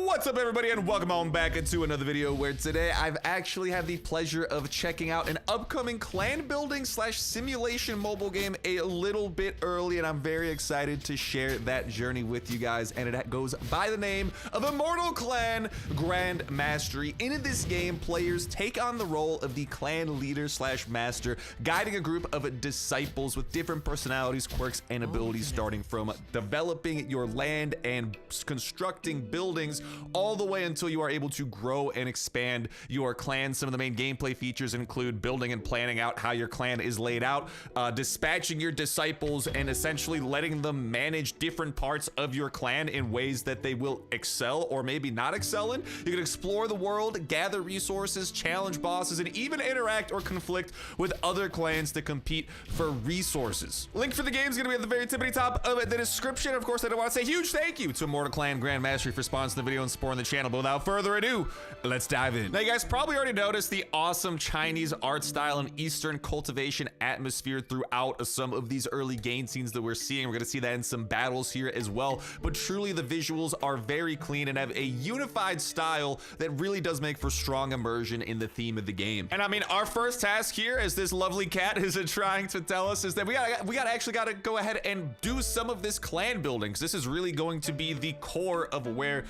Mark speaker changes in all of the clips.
Speaker 1: What's up, everybody, and welcome on back into another video where today I've actually had the pleasure of checking out an upcoming clan building slash simulation mobile game a little bit early, and I'm very excited to share that journey with you guys. And it goes by the name of Immortal Clan Grandmastery. In this game, players take on the role of the clan leader slash master, guiding a group of disciples with different personalities, quirks, and abilities, starting from developing your land and constructing buildings all the way until you are able to grow and expand your clan. Some of the main gameplay features include building and planning out how your clan is laid out, dispatching your disciples, and essentially letting them manage different parts of your clan in ways that they will excel or maybe not excel in. You can explore the world, gather resources, challenge bosses, and even interact or conflict with other clans to compete for resources. Link for the game is going to be at the very tippity top of the description. Of course, I don't want to say huge thank you to Immortal Clan Grandmastery for sponsoring the video and supporting the channel, but without further ado, let's dive in. Now, you guys probably already noticed the awesome Chinese art style and Eastern cultivation atmosphere throughout some of these early game scenes that we're seeing. We're going to see that in some battles here as well, but truly the visuals are very clean and have a unified style that really does make for strong immersion in the theme of the game. And I mean, our first task here, as this lovely cat is trying to tell us, is that we gotta go ahead and do some of this clan building, because this is really going to be the core of where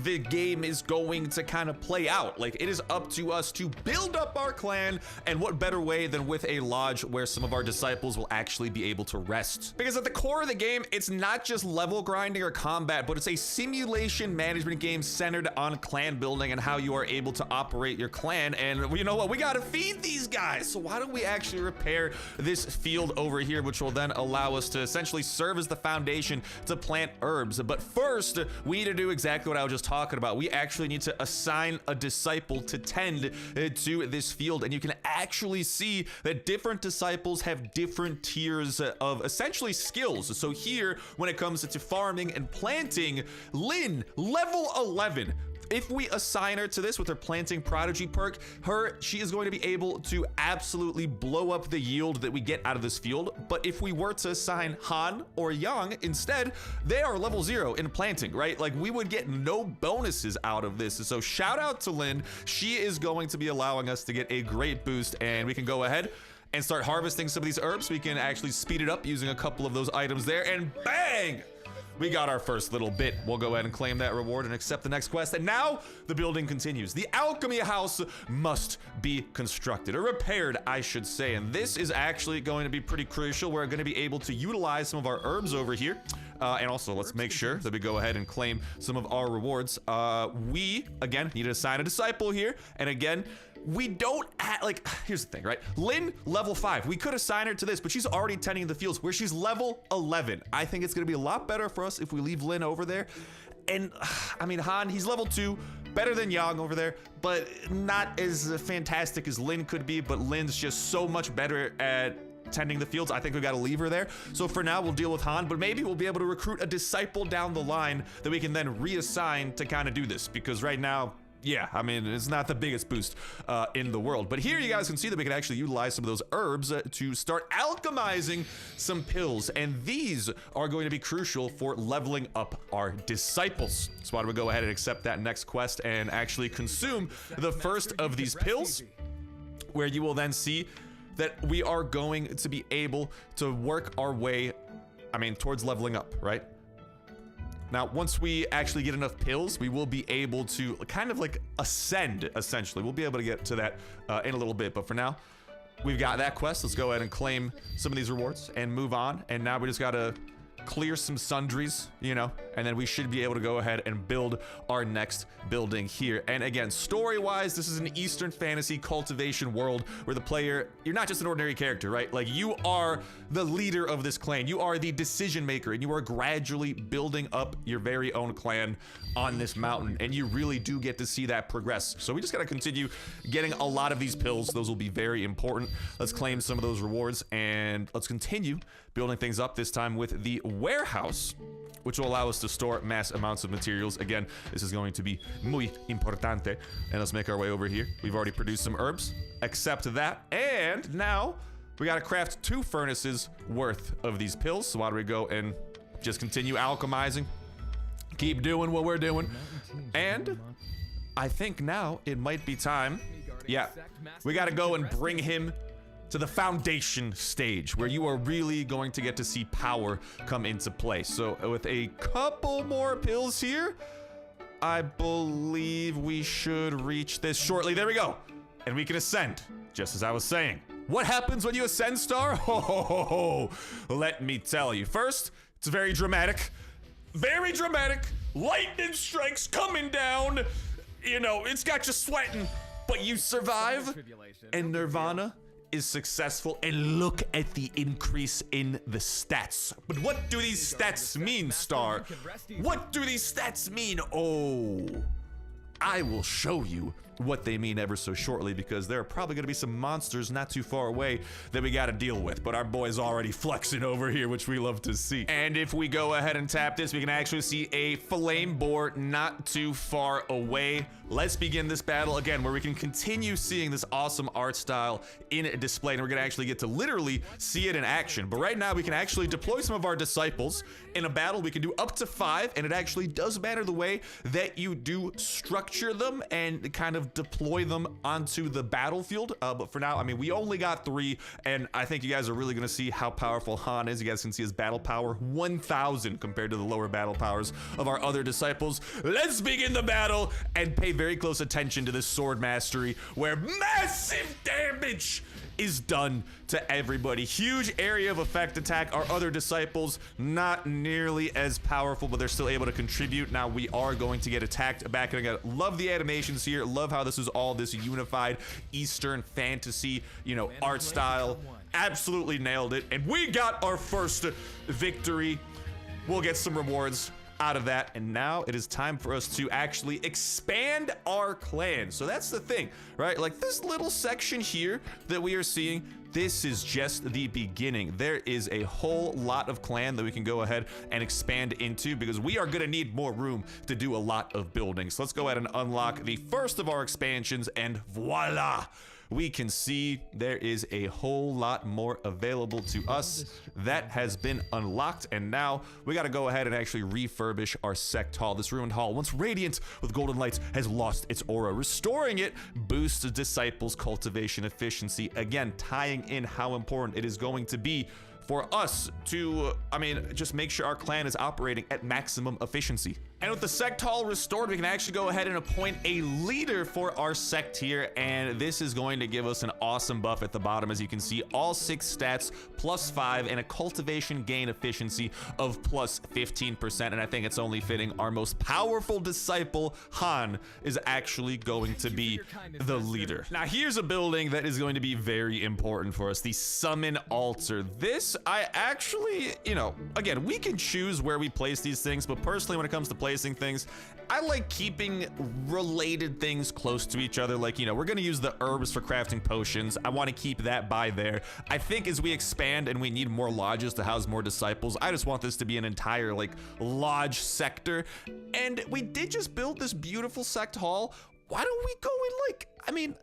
Speaker 1: the game is going to kind of play out. Like, it is up to us to build up our clan, and what better way than with a lodge where some of our disciples will actually be able to rest. Because at the core of the game, it's not just level grinding or combat, but it's a simulation management game centered on clan building and how you are able to operate your clan. And you know what? We gotta feed these guys. So why don't we actually repair this field over here, which will then allow us to essentially serve as the foundation to plant herbs. But first, we need to do exactly what I was just talking about. We actually need to assign a disciple to tend to this field, and you can actually see that different disciples have different tiers of essentially skills. So here, when it comes to farming and planting, Lynn, level 11. If we assign her to this with her planting prodigy perk, she is going to be able to absolutely blow up the yield that we get out of this field. But if we were to assign Han or Yang instead, they are level 0 in planting, right? Like, we would get no bonuses out of this. So shout out to Lynn. She is going to be allowing us to get a great boost, and we can go ahead and start harvesting some of these herbs. We can actually speed it up using a couple of those items there, and bang! We got our first little bit. We'll go ahead and claim that reward and accept the next quest. And now the building continues. The Alchemy house must be constructed, or repaired, I should say. And this is actually going to be pretty crucial. We're going to be able to utilize some of our herbs over here. And also, let's make sure that we go ahead and claim some of our rewards. We, again, need to assign a disciple here. And again, we don't like, here's the thing, right? Lynn, level 5. We could assign her to this, but she's already tending the fields where she's level 11. I think it's gonna be a lot better for us if we leave Lynn over there. And I mean, Han, he's level 2, better than Yang over there, but not as fantastic as Lynn could be. But Lynn's just so much better at tending the fields. I think we gotta leave her there. So for now, we'll deal with Han, but maybe we'll be able to recruit a disciple down the line that we can then reassign to kind of do this, because right now, yeah, I mean, it's not the biggest boost in the world. But here you guys can see that we can actually utilize some of those herbs to start alchemizing some pills. And these are going to be crucial for leveling up our disciples. So why don't we go ahead and accept that next quest and actually consume the first of these pills, where you will then see that we are going to be able to work our way, I mean, towards leveling up, right? Now, once we actually get enough pills, we will be able to kind of like ascend, essentially. We'll be able to get to that in a little bit, but for now, we've got that quest. Let's go ahead and claim some of these rewards and move on. And now we just gotta clear some sundries, you know, and then we should be able to go ahead and build our next building here. And again, story-wise, this is an Eastern fantasy cultivation world where the player, you're not just an ordinary character, right? Like, you are the leader of this clan. You are the decision maker, and you are gradually building up your very own clan on this mountain, and you really do get to see that progress. So we just gotta continue getting a lot of these pills. Those will be very important. Let's claim some of those rewards, and let's continue building things up, this time with the warehouse, which will allow us to store mass amounts of materials. Again, this is going to be muy importante. And let's make our way over here. We've already produced some herbs. Accept that. And now we got to craft 2 furnaces worth of these pills. So why don't we go and just continue alchemizing? Keep doing what we're doing. And I think now it might be time. Yeah, we gotta go and bring him to the foundation stage where you are really going to get to see power come into play. So with a couple more pills here, I believe we should reach this shortly. There we go. And we can ascend, just as I was saying. What happens when you ascend, Star? Ho, ho, ho, ho. Let me tell you. First, it's very dramatic. Very dramatic. Lightning strikes coming down. You know, it's got you sweating, but you survive. And Nirvana is successful, and look at the increase in the stats. But what do these stats mean, Star? What do these stats mean? Oh, I will show you what they mean ever so shortly, because there are probably going to be some monsters not too far away that we got to deal with, but our boy's already flexing over here, which we love to see. And if we go ahead and tap this, we can actually see a flame boar not too far away. Let's begin this battle again, where we can continue seeing this awesome art style in a display, and we're going to actually get to literally see it in action. But right now, we can actually deploy some of our disciples in a battle. We can do up to 5, and it actually does matter the way that you do structure them and kind of deploy them onto the battlefield. But for now, I mean, we only got 3, and I think you guys are really going to see how powerful Han is. You guys can see his battle power, 1,000 compared to the lower battle powers of our other disciples. Let's begin the battle and pay very close attention to this sword mastery, where massive damage is done to everybody. Huge area of effect attack. Our other disciples not nearly as powerful, but they're still able to contribute. Now we are going to get attacked back, and I love the animations here. Love how this is all this unified Eastern fantasy, you know, art style. Absolutely nailed it, and we got our first victory. We'll get some rewards out of that, and now it is time for us to actually expand our clan. So that's the thing, right? Like this little section here that we are seeing, this is just the beginning. There is a whole lot of clan that we can go ahead and expand into, because we are gonna need more room to do a lot of building. So let's go ahead and unlock the first of our expansions, and voila! We can see there is a whole lot more available to us that has been unlocked, and now we got to go ahead and actually refurbish our sect hall. This ruined hall, once radiant with golden lights, has lost its aura. Restoring it boosts disciples' cultivation efficiency, again tying in how important it is going to be for us to, I mean, just make sure our clan is operating at maximum efficiency. And with the sect hall restored, we can actually go ahead and appoint a leader for our sect here, and this is going to give us an awesome buff at the bottom. As you can see, all 6 stats +5 and a cultivation gain efficiency of +15%, and I think it's only fitting our most powerful disciple, Han, is actually going to be the leader. Now here's a building that is going to be very important for us, the summon altar. This, I actually, you know, again, we can choose where we place these things, but personally when it comes to placing things, I like keeping related things close to each other. Like, you know, we're gonna use the herbs for crafting potions. I want to keep that by there. I think as we expand and we need more lodges to house more disciples, I just want this to be an entire like lodge sector. And we did just build this beautiful sect hall. Why don't we go in, like, I mean,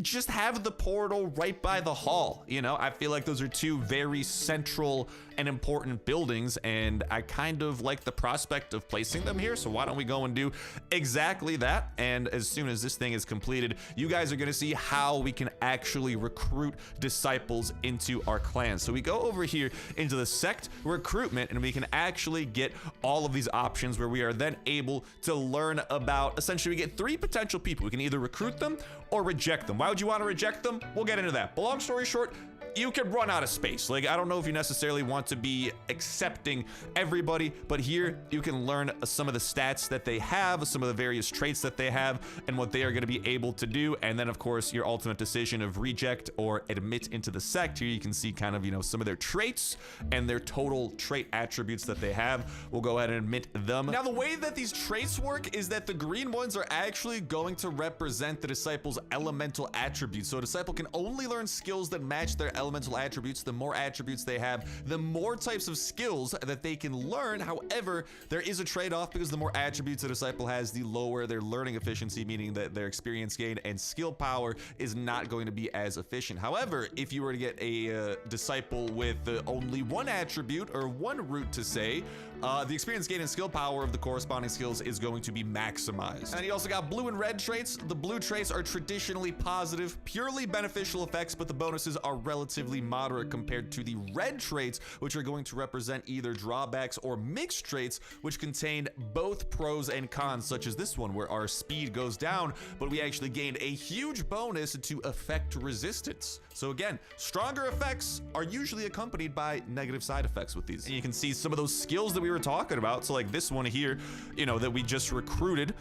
Speaker 1: just have the portal right by the hall? You know, I feel like those are 2 very central and important buildings, and I kind of like the prospect of placing them here, so why don't we go and do exactly that? And as soon as this thing is completed, you guys are going to see how we can actually recruit disciples into our clan. So we go over here into the sect recruitment, and we can actually get all of these options where we are then able to learn about, essentially we get 3 potential people. We can either recruit them or reject them. Why would you want to reject them? We'll get into that. But long story short, you could run out of space. Like, I don't know if you necessarily want to be accepting everybody, but here you can learn some of the stats that they have, some of the various traits that they have, and what they are going to be able to do. And then of course your ultimate decision of reject or admit into the sect. Here you can see kind of, you know, some of their traits and their total trait attributes that they have. We'll go ahead and admit them. Now the way that these traits work is that the green ones are actually going to represent the disciple's elemental attributes. So a disciple can only learn skills that match their elemental attributes. The more attributes they have, the more types of skills that they can learn. However, there is a trade-off, because the more attributes a disciple has, the lower their learning efficiency, meaning that their experience gain and skill power is not going to be as efficient. However, if you were to get a disciple with only 1 attribute or 1 root to say, the experience gain and skill power of the corresponding skills is going to be maximized. And you also got blue and red traits. The blue traits are traditionally positive, purely beneficial effects, but the bonuses are relatively moderate compared to the red traits, which are going to represent either drawbacks or mixed traits, which contain both pros and cons, such as this one, where our speed goes down, but we actually gained a huge bonus to effect resistance. So again, stronger effects are usually accompanied by negative side effects with these. And you can see some of those skills that we were talking about. So like this one here, you know, that we just recruited.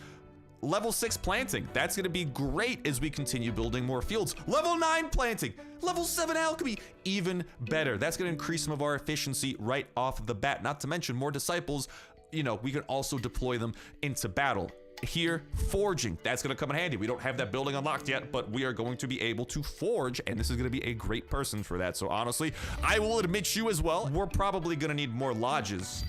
Speaker 1: Level 6 planting, that's gonna be great as we continue building more fields. Level 9 planting, level 7 alchemy, even better. That's gonna increase some of our efficiency right off the bat. Not to mention more disciples, you know, we can also deploy them into battle. Here, forging, that's gonna come in handy. We don't have that building unlocked yet, but we are going to be able to forge, and this is gonna be a great person for that. So honestly, I will admit you as well, we're probably gonna need more lodges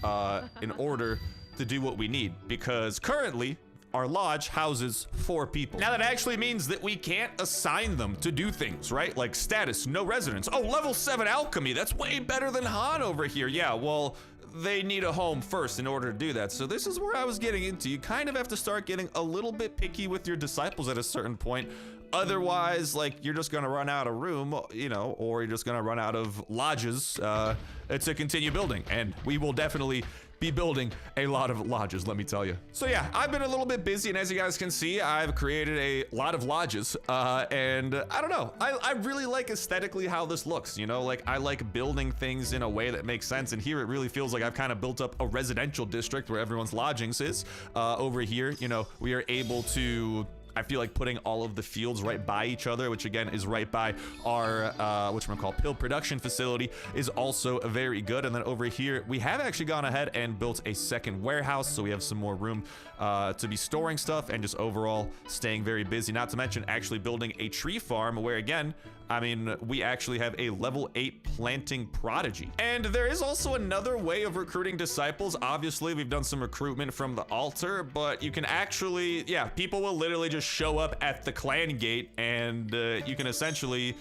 Speaker 1: in order to do what we need, because currently, our lodge houses 4 people. Now that actually means that we can't assign them to do things, right? Like status, no residence. Oh, level 7 alchemy, that's way better than Han over here. Yeah, well, they need a home first in order to do that. So this is where I was getting into. You kind of have to start getting a little bit picky with your disciples at a certain point. Otherwise, like, you're just gonna run out of room, you know, or you're just gonna run out of lodges to continue building. And we will definitely be building a lot of lodges, let me tell you. So yeah, I've been a little bit busy, and as you guys can see, I've created a lot of lodges, and I don't know, I really like aesthetically how this looks, you know, like I like building things in a way that makes sense, and here it really feels like I've kind of built up a residential district where everyone's lodgings is. Over here, you know, we are able to, I feel like putting all of the fields right by each other, which again is right by our whatchamacallit, pill production facility, is also very good. And then over here, we have actually gone ahead and built a second warehouse, so we have some more room to be storing stuff and just overall staying very busy. Not to mention actually building a tree farm where, again, I mean, we actually have a level 8 planting prodigy. And there is also another way of recruiting disciples. Obviously, we've done some recruitment from the altar, but you can actually, yeah, people will literally just show up at the clan gate, and you can essentially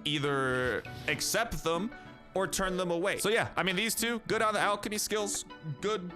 Speaker 1: either accept them or turn them away. So yeah, I mean, these two, good on the alchemy skills, good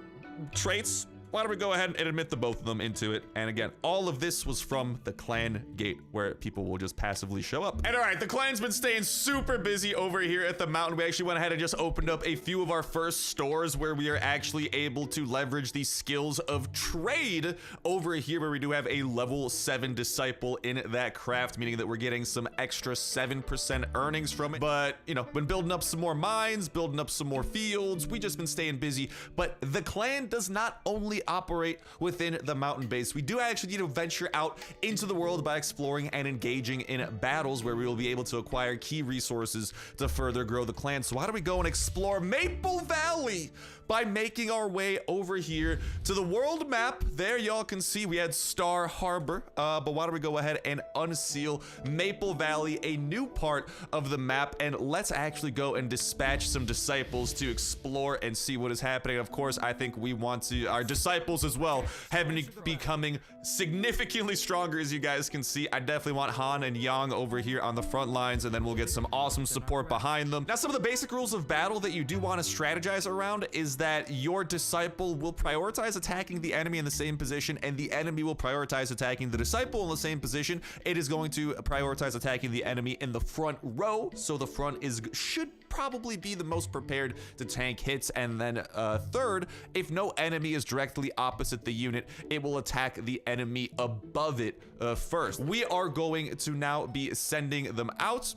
Speaker 1: traits. Why don't we go ahead and admit the both of them into it? And again, all of this was from the clan gate, where people will just passively show up. And all right, the clan's been staying super busy over here at the mountain. We actually went ahead and just opened up a few of our first stores where we are actually able to leverage the skills of trade over here, where we do have a level 7 disciple in that craft, meaning that we're getting some extra 7% earnings from it. But, you know, been building up some more mines, building up some more fields. We just been staying busy. But the clan does not only operate within the mountain base. We do actually need to venture out into the world by exploring and engaging in battles, where we will be able to acquire key resources to further grow the clan. So why don't we go and explore Maple Valley by making our way over here to the world map. There y'all can see we had Star Harbor, but why don't we go ahead and unseal Maple Valley, a new part of the map, and let's actually go and dispatch some disciples to explore and see what is happening. Of course, I think we want to, our disciples as well, have been becoming significantly stronger, as you guys can see. I definitely want Han and Yang over here on the front lines, and then we'll get some awesome support behind them. Now, some of the basic rules of battle that you do want to strategize around is that your disciple will prioritize attacking the enemy in the same position, and the enemy will prioritize attacking the disciple in the same position. It is going to prioritize attacking the enemy in the front row, so the front should probably be the most prepared to tank hits. And then third, if no enemy is directly opposite the unit, it will attack the enemy above it first. We are going to now be sending them out,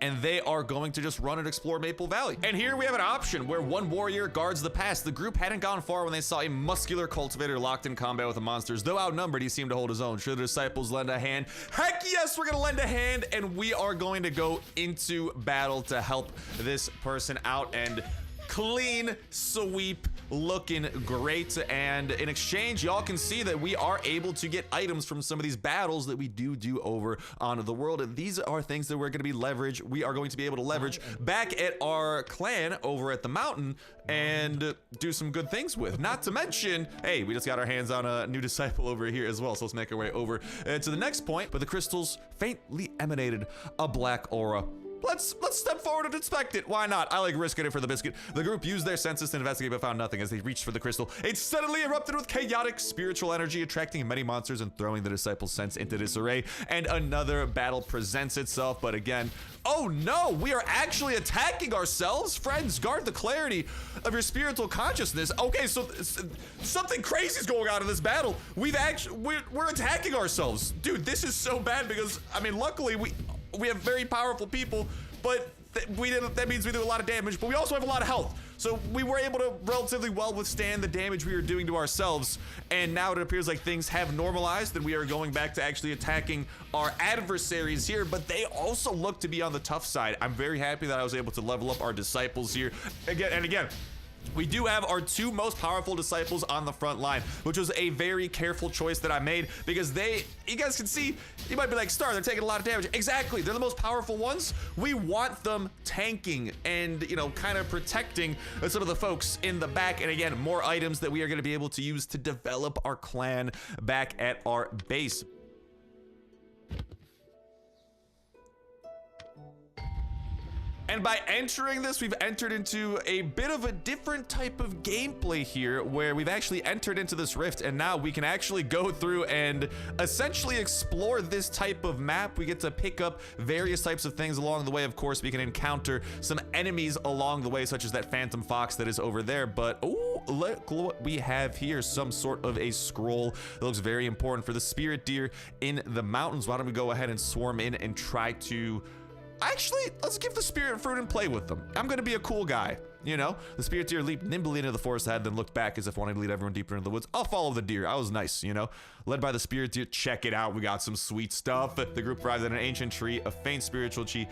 Speaker 1: and they are going to just run and explore Maple Valley. And here we have an option where one warrior guards the pass. The group hadn't gone far when they saw a muscular cultivator locked in combat with the monsters. Though outnumbered, he seemed to hold his own. Should the disciples lend a hand? Heck yes, we're gonna lend a hand, and we are going to go into battle to help this person out. And clean sweep, looking great. And in exchange, y'all can see that we are able to get items from some of these battles that we do over on the world. And these are things that we're going to be we are going to be able to leverage back at our clan over at the mountain and do some good things with. Not to mention, hey, we just got our hands on a new disciple over here as well, so let's make our way over to the next point. But the crystals faintly emanated a black aura. let's step forward and inspect it. Why not? I like risking it for the biscuit. The group used their senses to investigate but found nothing. As they reached for the crystal, it suddenly erupted with chaotic spiritual energy, attracting many monsters and throwing the disciples' sense into disarray. And another battle presents itself, but again, oh no, we are actually attacking ourselves. Friends, guard the clarity of your spiritual consciousness. Okay, so something crazy is going on in this battle. We're attacking ourselves. Dude, this is so bad because, I mean, luckily we have very powerful people, but that means we do a lot of damage, but we also have a lot of health. So we were able to relatively well withstand the damage we were doing to ourselves. And now it appears like things have normalized and we are going back to actually attacking our adversaries here, but they also look to be on the tough side. I'm very happy that I was able to level up our disciples here again. We do have our two most powerful disciples on the front line, which was a very careful choice that I made because you guys can see, you might be like, Star, they're taking a lot of damage. Exactly, they're the most powerful ones. We want them tanking and, you know, kind of protecting some of the folks in the back. And again, more items that we are going to be able to use to develop our clan back at our base. And by entering this, we've entered into a bit of a different type of gameplay here where we've actually entered into this rift and now we can actually go through and essentially explore this type of map. We get to pick up various types of things along the way. Of course, we can encounter some enemies along the way, such as that phantom fox that is over there. But oh, look what we have here, some sort of a scroll that looks very important for the spirit deer in the mountains. Why don't we go ahead and swarm in and try to... Actually, let's give the spirit fruit and play with them. I'm gonna be a cool guy, you know? The spirit deer leaped nimbly into the forest ahead, then looked back as if wanting to lead everyone deeper into the woods. I'll follow the deer. I was nice, you know? Led by the spirit deer, check it out. We got some sweet stuff. The group arrived at an ancient tree. A faint spiritual chi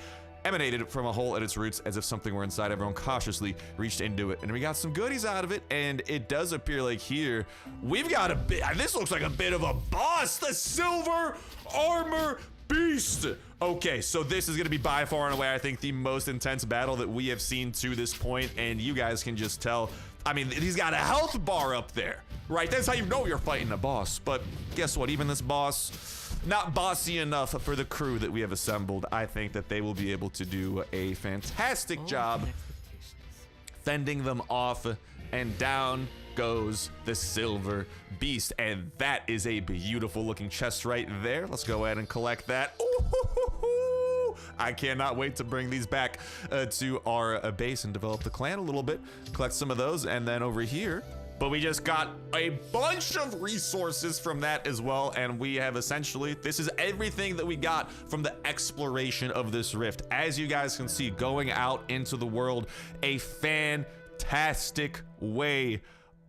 Speaker 1: emanated from a hole at its roots as if something were inside. Everyone cautiously reached into it, and we got some goodies out of it. And it does appear like here we've got a bit. This looks like a bit of a boss. The silver armor beast. Okay, so this is gonna be by far and away, I think, the most intense battle that we have seen to this point, and you guys can just tell. I mean, he's got a health bar up there, right? That's how you know you're fighting a boss. But guess what? Even this boss, not bossy enough for the crew that we have assembled. I think that they will be able to do a fantastic job fending them off, and down goes the silver beast. And that is a beautiful looking chest right there. Let's go ahead and collect that. Ooh, I cannot wait to bring these back to our base and develop the clan a little bit. Collect some of those, and then over here, but we just got a bunch of resources from that as well. And we have essentially, this is everything that we got from the exploration of this rift. As you guys can see, going out into the world, a fantastic way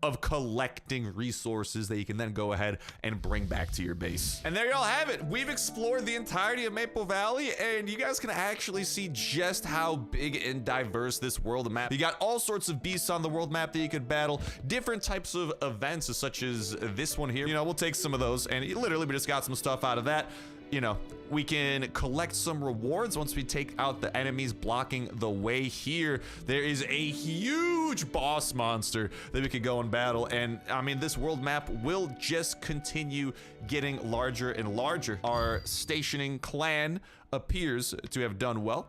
Speaker 1: of collecting resources that you can then go ahead and bring back to your base. And there y'all have it. We've explored the entirety of Maple Valley, and you guys can actually see just how big and diverse this world map. You got all sorts of beasts on the world map that you could battle, different types of events such as this one here. You know, we'll take some of those, and literally we just got some stuff out of that. You know, we can collect some rewards once we take out the enemies blocking the way here. There is a huge boss monster that we could go and battle. And I mean, this world map will just continue getting larger and larger. Our stationing clan appears to have done well.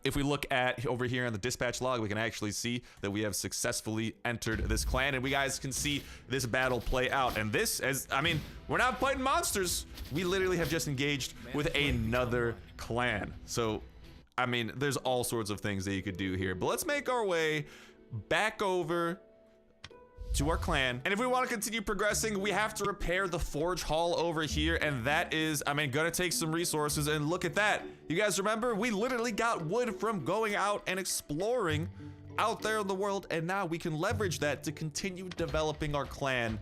Speaker 1: If we look at over here in the dispatch log, we can actually see that we have successfully entered this clan, and we guys can see this battle play out. And this, I mean, we're not fighting monsters. We literally have just engaged with another clan. So, I mean, there's all sorts of things that you could do here. But let's make our way back over to our clan. And if we want to continue progressing, we have to repair the forge hall over here, and that is, I mean, gonna take some resources. And look at that. You guys remember, we literally got wood from going out and exploring out there in the world, and now we can leverage that to continue developing our clan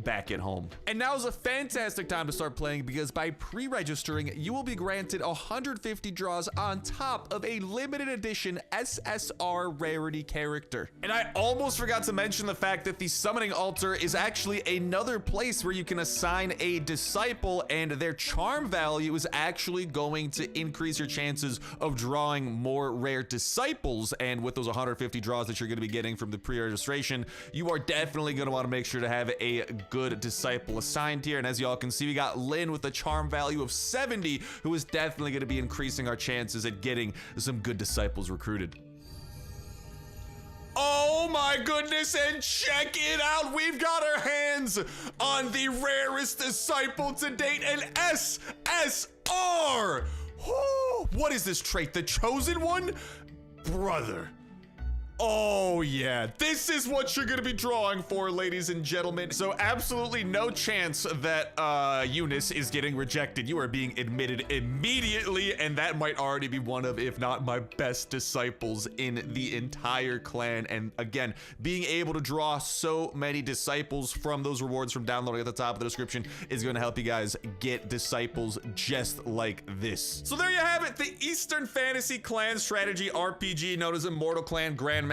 Speaker 1: back at home. And now is a fantastic time to start playing, because by pre-registering, you will be granted 150 draws on top of a limited edition SSR rarity character. And I almost forgot to mention the fact that the summoning altar is actually another place where you can assign a disciple, and their charm value is actually going to increase your chances of drawing more rare disciples. And with those 150 draws that you're going to be getting from the pre-registration, you are definitely going to want to make sure to have a good disciple assigned here. And as y'all can see, we got Lynn with a charm value of 70, who is definitely going to be increasing our chances at getting some good disciples recruited. Oh my goodness, and check it out. We've got our hands on the rarest disciple to date, an SSR. Whoo, what is this trait? The chosen one? Brother. Oh yeah, this is what you're gonna be drawing for, ladies and gentlemen. So absolutely no chance that Eunice is getting rejected. You are being admitted immediately, and that might already be one of, if not my best disciples in the entire clan. And again, being able to draw so many disciples from those rewards from downloading at the top of the description is gonna help you guys get disciples just like this. So there you have it, the Eastern Fantasy Clan Strategy RPG known as Immortal Clan Grandmastery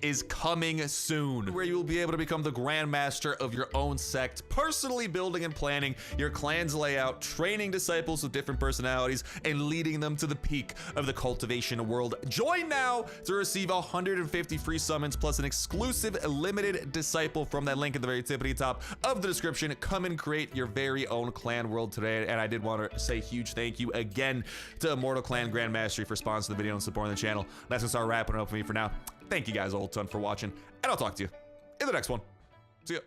Speaker 1: is coming soon, where you will be able to become the Grandmaster of your own sect, personally building and planning your clan's layout, training disciples with different personalities, and leading them to the peak of the cultivation world. Join now to receive 150 free summons plus an exclusive limited disciple from that link at the very tippity top of the description. Come and create your very own clan world today. And I did want to say a huge thank you again to Immortal Clan Grandmastery for sponsoring the video and supporting the channel. That's gonna start wrapping it up for me for now. Thank you guys a whole ton for watching, and I'll talk to you in the next one. See ya.